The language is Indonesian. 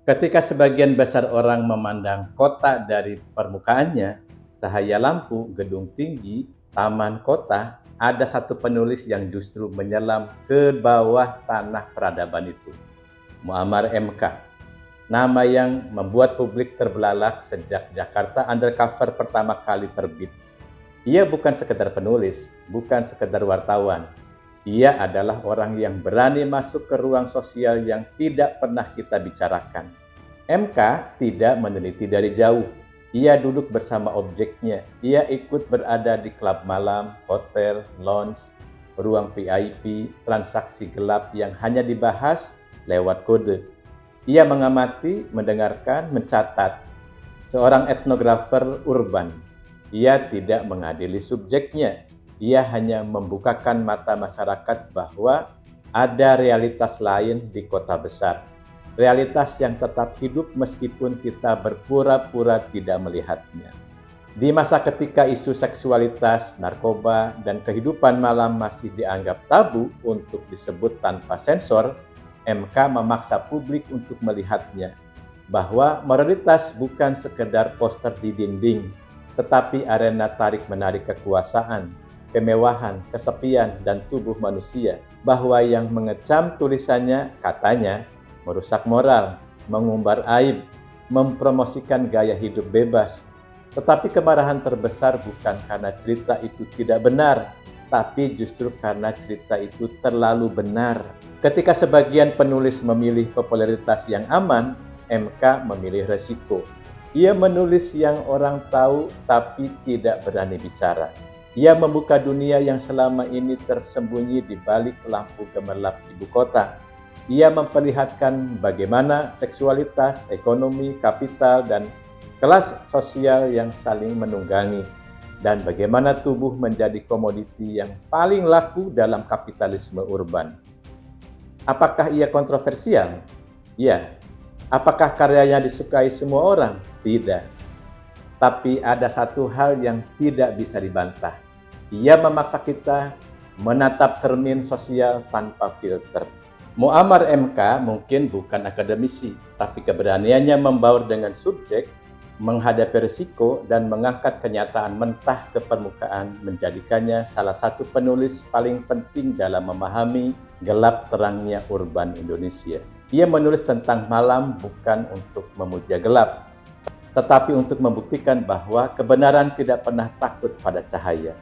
Ketika sebagian besar orang memandang kota dari permukaannya, cahaya lampu, gedung tinggi, taman kota, ada satu penulis yang justru menyelam ke bawah tanah peradaban itu, Muammar MK. Nama yang membuat publik terbelalak sejak Jakarta Undercover pertama kali terbit. Ia bukan sekedar penulis, bukan sekedar wartawan. Ia adalah orang yang berani masuk ke ruang sosial yang tidak pernah kita bicarakan. MK tidak meneliti dari jauh. Ia duduk bersama objeknya. Ia ikut berada di klub malam, hotel, lounge, ruang VIP, transaksi gelap yang hanya dibahas lewat kode. Ia mengamati, mendengarkan, mencatat. Seorang etnografer urban. Ia tidak mengadili subjeknya. Ia hanya membukakan mata masyarakat bahwa ada realitas lain di kota besar. Realitas yang tetap hidup meskipun kita berpura-pura tidak melihatnya. Di masa ketika isu seksualitas, narkoba, dan kehidupan malam masih dianggap tabu untuk disebut tanpa sensor, MK memaksa publik untuk melihatnya, bahwa moralitas bukan sekedar poster di dinding, tetapi arena tarik-menarik kekuasaan, kemewahan, kesepian, dan tubuh manusia, bahwa yang mengecam tulisannya, katanya, merusak moral, mengumbar aib, mempromosikan gaya hidup bebas. Tetapi kemarahan terbesar bukan karena cerita itu tidak benar, tapi justru karena cerita itu terlalu benar. Ketika sebagian penulis memilih popularitas yang aman, MK memilih resiko. Ia menulis yang orang tahu tapi tidak berani bicara. Ia membuka dunia yang selama ini tersembunyi di balik lampu gemerlap ibu kota. Ia memperlihatkan bagaimana seksualitas, ekonomi, kapital, dan kelas sosial yang saling menunggangi, dan bagaimana tubuh menjadi komoditi yang paling laku dalam kapitalisme urban. Apakah ia kontroversial? Ya. Apakah karyanya disukai semua orang? Tidak. Tapi ada satu hal yang tidak bisa dibantah. Ia memaksa kita menatap cermin sosial tanpa filter. Muammar MK mungkin bukan akademisi, tapi keberaniannya membaur dengan subjek, menghadapi risiko, dan mengangkat kenyataan mentah ke permukaan menjadikannya salah satu penulis paling penting dalam memahami gelap terangnya urban Indonesia. Ia menulis tentang malam bukan untuk memuja gelap, tetapi untuk membuktikan bahwa kebenaran tidak pernah takut pada cahaya.